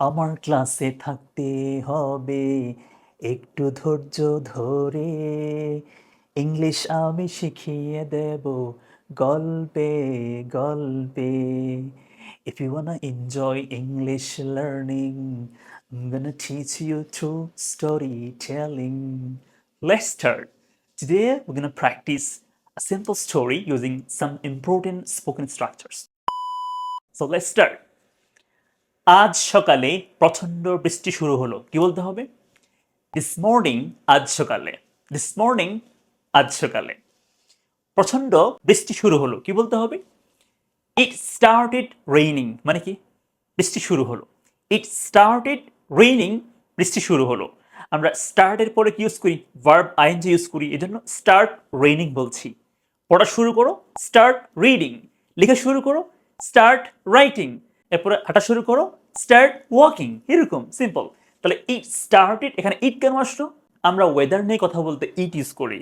আমার ক্লাসে থাকতে হবে একটু ধৈর্য ধরে, ইংলিশ আমি শিখিয়ে দেব গল্পে গল্পে। If you wanna enjoy English learning, I'm gonna teach you through storytelling. Let's start. Today we're gonna practice a simple story using some important spoken structures. So let's start. আজ সকালে প্রচন্ড বৃষ্টি শুরু হলো, কি বলতে হবে? দিস মর্নিং, আজ সকালে। দিস মর্নিং, আজ সকালে প্রচন্ড বৃষ্টি শুরু হলো, কি বলতে হবে? ইট স্টার্টেড রেইনিং, মানে কি? বৃষ্টি শুরু হলো। ইট স্টার্টেড রেইনিং, বৃষ্টি শুরু হলো। আমরা স্টার্টের পরে কি ইউজ করি? ভার্ব আইএনজি ইউজ করি, এজন্য স্টার্ট রেইনিং বলছি। পড়া শুরু করো, স্টার্ট রিডিং। লেখা শুরু করো, স্টার্ট রাইটিং। এরপরে হাঁটা শুরু করো, স্টার্ট ওয়াকিং। এরকম সিম্পল। তাহলে ইট স্টার্টেড, এখানে ইট কেন আসলো? আমরা ওয়েদার নিয়ে কথা বলতে ইট ইউজ করি।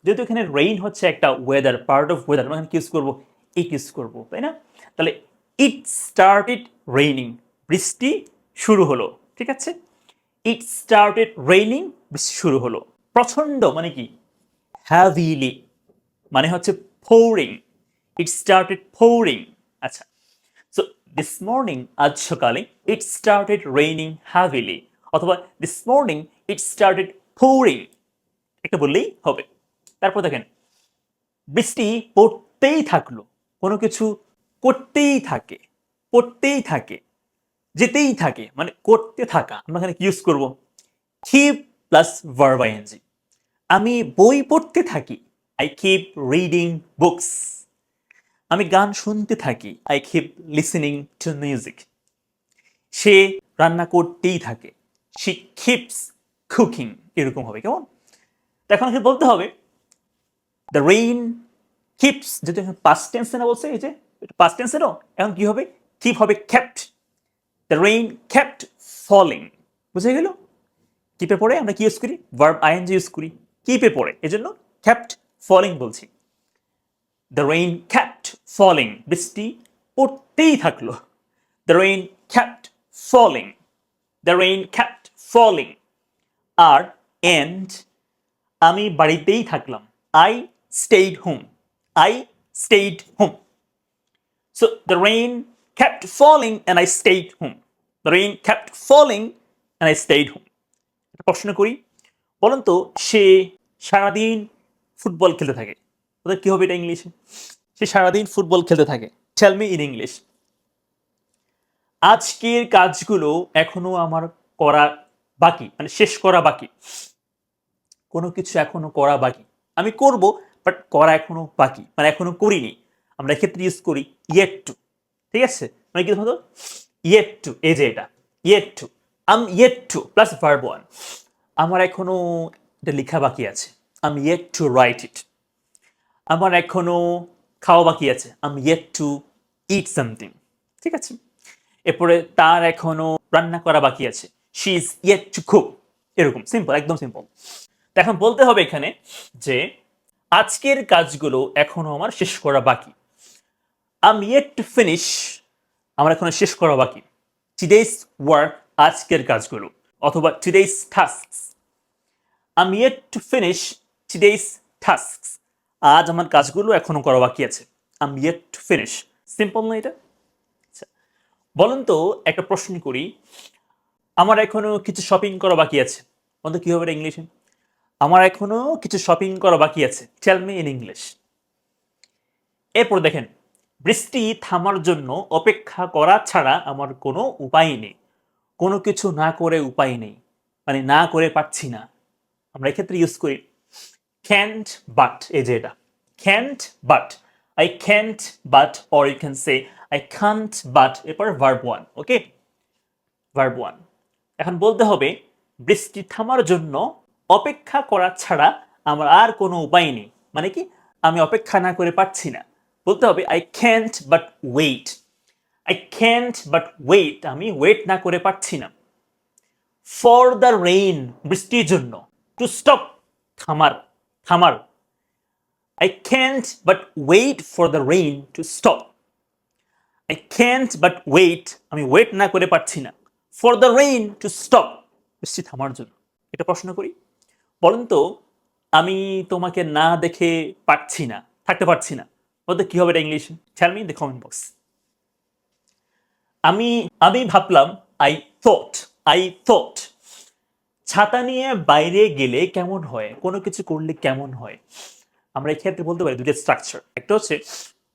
যেহেতু এখানে রেইন হচ্ছে একটা ওয়েদার, পার্ট অফ ওয়েদার, আমরা এখানে কি ইউজ করবো? ইট ইউজ করবো, তাই না? তাহলে ইট স্টার্টেড রেইনিং, বৃষ্টি শুরু হলো। ঠিক আছে, ইট স্টার্টেড রেইনিং, বৃষ্টি শুরু হলো। প্রচন্ড মানে কি? হ্যাভিলি মানে হচ্ছে pouring. It started pouring. আচ্ছা, সো দিস মর্নিং, আজ সকালে, ইট স্টার্টেড রেইনিং হ্যাভিলি, অথবা this morning it started pouring, একটা বললেই হবে। তারপর দেখেন, বৃষ্টি পড়তেই থাকলো, কোনো কিছু করতেই থাকে, পড়তেই থাকে, যেতেই থাকে, মানে করতে থাকা। আমরা এখানে কি ইউজ করবো? keep plus verb ing। আমি বই পড়তে থাকি, আই কিপ রিডিং বুকস। আমি গান শুনতে থাকি, I keep listening to music. সে রান্না করতেই থাকে, শি কিপস কুকিং। এরকম হবে, কেমন? তো এখন বলতে হবে দ্য রেইন কিপস, যেহেতু এখন পাস্ট টেন্সে না বলছে, এই যে পাস্ট টেন্সে না, এখন কি হবে? কিপ হবে kept. The rain kept falling. বুঝে গেল? কিপে পড়ে আমরা কি ইউজ করি? ভার্ব আইএনজি ইউজ করি কিপে পড়ে, এজন্য কেপ্ট ফলিং বলছি। দ্য রেইন kept falling, বৃষ্টি পড়তেই থাকলো। The rain kept falling, the rain kept falling। আর এন্ড, আমি বাড়িতেই থাকলাম, I stayed home, I stayed home। So the rain kept falling and I stayed home, the rain kept falling and I stayed home। একটা প্রশ্ন করি, বলুন তো, সে সারাদিন ফুটবল খেলতে থাকে, ওদের কি হবে এটা ইংলিশে? সে সারাদিন ফুটবল খেলতে থাকে। Tell me in English. আজকের কাজগুলো এখনো আমার করা বাকি, মানে শেষ করা বাকি। কোনো কিছু এখনো করা বাকি, আমি করব, বাট করা এখনো বাকি, মানে এখনো করিনি। আমরা এক্ষেত্রে ইউজ করি ইয়েট টু। ঠিক আছে, মানে কি ধরো ইয়েট টু, এই যে এটা yet to, I'm yet to plus verb one. আমার এখনো এটা লেখা বাকি আছে, I'm yet to write it. আমার এখনো খাওয়া বাকি আছে, I'm yet to eat something. ঠিক আছে, এরপরে তার এখনো রান্না করা বাকি আছে, she is yet to cook. এরকম সিম্পল, একদম সিম্পল। তো এখন বলতে হবে এখানে যে আজকের কাজগুলো এখনো আমার শেষ করা বাকি। আম ইয়েট টু ফিনিশ, আমার এখনো শেষ করা বাকি। টুডেস ওয়ার্ক, আজকের কাজগুলো, অথবা today's tasks. I'm yet to finish today's tasks, আজ আমার কাজগুলো এখনো করা বাকি আছে। I'm yet to finish. Simple না এটা? আচ্ছা, বলুন তো, একটা প্রশ্ন করি, আমার এখনো কিছু শপিং করা বাকি আছে, বলতো কি হবে ইংলিশে? আমার এখনো কিছু শপিং করা বাকি আছে, টেল মি ইন ইংলিশ। এরপর দেখেন, বৃষ্টি থামার জন্য অপেক্ষা করা ছাড়া আমার কোনো উপায় নেই। কোনো কিছু না করে উপায় নেই, মানে না করে পাচ্ছি না। আমরা এক্ষেত্রে ইউজ করি ক্যান্ট বাট, এই যে এটা can't but. I can't but, or you can say I can't but, এরপর verb one. Okay, verb one. এখন বলতে হবে বৃষ্টি থামার জন্য অপেক্ষা করা ছাড়া আমার আর কোনো উপায় নেই, মানে কি? আমি অপেক্ষা না করে পারছি না। বলতে হবে I can't but wait, I can't but wait, আমি ওয়েট না করে পারছি না। ফর দ্য রেইন, বৃষ্টির জন্য। টু স্টপ, থামার, থামার। I can't but wait for the rain to stop, I can't but wait, আমি ওয়েট না করে পারছি না for the rain to stop, বৃষ্টি থামার জন্য। এটা প্রশ্ন করি, বলেন তো, আমি তোমাকে না দেখে পারছি না, থাকতে পারছি না, বলতে কি হবে এটা English? Tell me in the comment box. আমি আমি ভাবলাম, আই থট, আই থট, ছাতা নিয়ে বাইরে গেলে কেমন হয়, কোনো কিছু করলে কেমন হয়। আমরা এই ক্ষেত্রে বলতে পারি দুটো স্ট্রাকচার, একটা হচ্ছে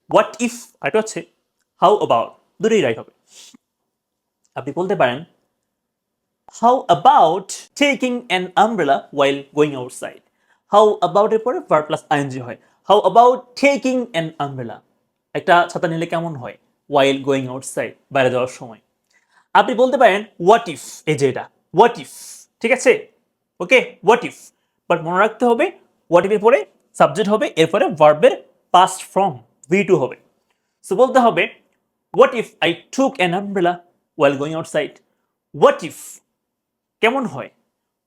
হোয়াট ইফ, একটা হচ্ছে হাউ অ্যাবাউট। দুটোই রাইট হবে। আপনি বলতে পারেন how about taking an umbrella while going outside. How about এর পরে ভার্ব প্লাস আইএনজি হয়। How about taking an umbrella, একটা ছাতা নিলে কেমন হয়, ওয়াইল গোয়িং আউটসাইড, বাইরে যাওয়ার সময়। আপনি বলতে পারেন হোয়াট ইফ, এই যে এটা হোয়াট ইফ, ঠিক আছে, ওকে, হোয়াট ইফ। বাট মনে রাখতে হবে হোয়াট ইফ এর পরে সাবজেক্ট হবে, এরপরে ভার্বের পাস্ট ফর্ম V2 হবে। সো বলতে হবে what if I took an umbrella while going outside. What if কেমন হয়,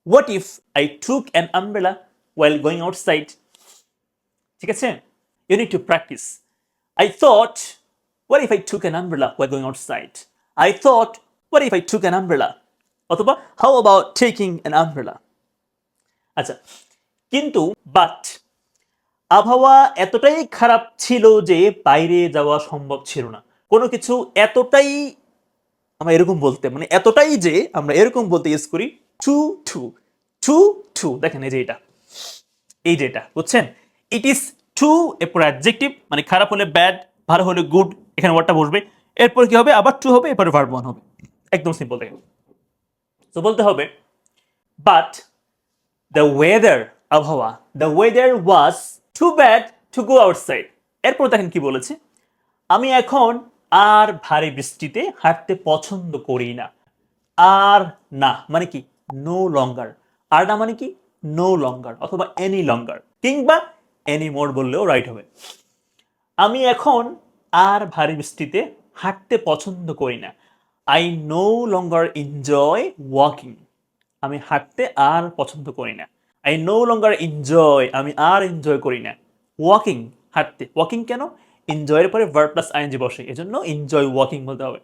what if I took an umbrella while going outside. ঠিক আছে, you need to practise. I thought, what if I took an umbrella while going outside? I thought, what if I took an umbrella? অথবা how about taking an umbrella? আচ্ছা, কিন্তু but আবহাওয়া এতটাই খারাপ ছিল যে বাইরে যাওয়া সম্ভব ছিল না। কোনো কিছু এতটাই, আমরা এরকম বলতে মানে এতটাই যে আমরা এরকম বলতে ইউজ করি টু টু টু টু। দেখেন এই যে এটা, এই যে এটা, বুঝছেন? ইট ইজ টু, এরপর অ্যাডজেক্টিভ মানে খারাপ হলে ব্যাড, ভালো হলে গুড, এখানে ওয়ার্ডটা বসবে, এরপর কি হবে আবার টু হবে, এরপর ভার্ব ওয়ান হবে। একদম সিম্পল দেখেন। তো বলতে হবে বাট দ্য ওয়েদার, আবহাওয়া, the weather was too bad to go outside. এরপর দেখেন কি বলেছে, আমি এখন আর ভারী বৃষ্টিতে হাঁটতে পছন্দ করি না। আর না মানে কি নো লঙ্গার, আর না মানে কি নো লঙ্গার, অথবা এনি লঙ্গার, কিংবা এনি মোর বললেও রাইট হবে। আমি এখন আর ভারী বৃষ্টিতে হাঁটতে পছন্দ করি না। I no longer enjoy walking. আমি হাঁটতে আর পছন্দ করি না। আই নো লঙ্গার এনজয়, আমি আর এনজয় করি না। ওয়াকিং, হাঁটতে। ওয়াকিং কেন? এনজয়ের পরে ভার্ব প্লাস আইএনজি বসে, এজন্য এনজয় ওয়াকিং বলতে হবে।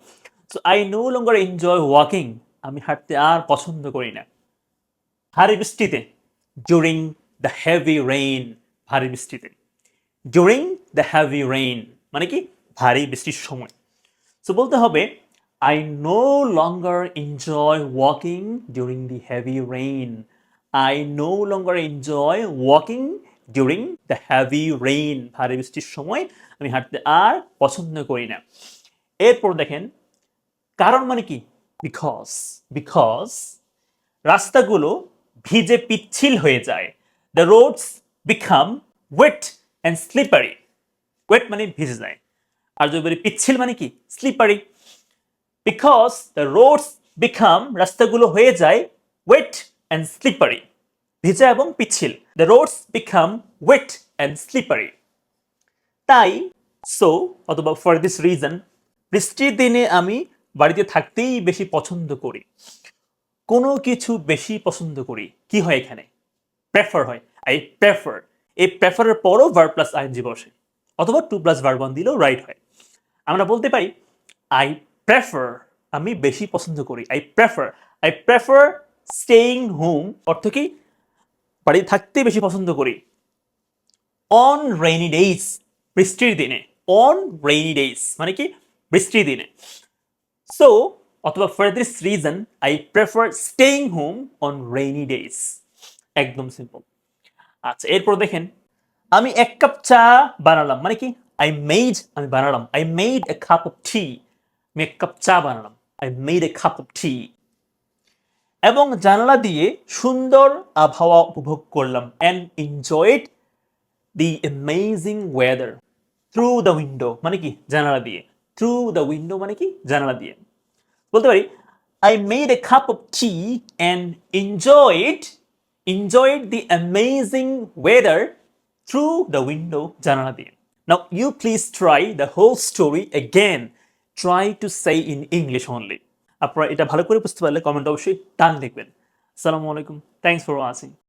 So I no longer enjoy walking, আমি হাঁটতে আর পছন্দ করি না ভারী বৃষ্টিতে। ডিউরিং দ্য হেভি রেইন, ভারী বৃষ্টিতে। ডিউরিং দ্য হেভি রেইন মানে কি ভারী বৃষ্টির সময়। সো বলতে হবে I no longer enjoy walking during the heavy rain. I no longer enjoy walking during the heavy rain, ভারী বৃষ্টির সময় আমি হাঁটতে আর পছন্দ করি না। এরপর দেখেন কারণ মানে কি বিকজ, বিকজ রাস্তাগুলো ভিজে পিচ্ছিল হয়ে যায়। The roads become wet and slippery. Wet মানে ভিজে যায়, আর যদি বলি পিচ্ছিল মানে কি slippery. Because the roads become, রাস্তাগুলো হয়ে যায় ওয়েট অ্যান্ড স্লিপারি, ভিজা এবং পিচ্ছিল। The roads become wet and slippery. তাই সো অথবা ফর দিস রিজন, বৃষ্টির দিনে আমি বাড়িতে থাকতেই বেশি পছন্দ করি। কোনো কিছু বেশি পছন্দ করি কি হয় এখানে প্রেফার হয়। আই প্রেফার, এই প্রেফারের পরও ভার্ব প্লাস আইএনজি বসে, অথবা টু প্লাস ভার্ব ওয়ান দিলেও রাইট হয়। আমরা বলতে পারি আই প্রেফার, আমি বেশি পছন্দ করি। I prefer, I prefer staying home, অর্থ কি বাড়ি থাকতে বেশি পছন্দ করি। অন রেইনি ডেইজ, বৃষ্টির দিনে। অন রেইনি ডেইজ মানে কি বৃষ্টির দিনে। সো অথবা for this reason I prefer staying home on rainy days. একদম সিম্পল। আচ্ছা এরপর দেখেন আমি এক কাপ চা বানালাম মানে কি আই মেড, আমি বানালাম। I made a cup of tea, আমি এক কাপ চা বানালাম। I made a cup of tea. এবং জানালা দিয়ে সুন্দর আবহাওয়া উপভোগ করলাম। And enjoyed the amazing weather through the window মানে কি জানালা দিয়ে। থ্রু দ্য উইন্ডো মানে কি জানালা দিয়ে। বলতে পারি I made a cup of tea and enjoyed the amazing weather through the window জানালা দিয়ে। Now you please try the whole story again. Try to say in English only. আপনারা এটা ভালো করে বুঝতে পারলে কমেন্ট অবশ্যই টান লিখবেন। আসসালামু আলাইকুম, থ্যাংকস ফর ওয়াচিং।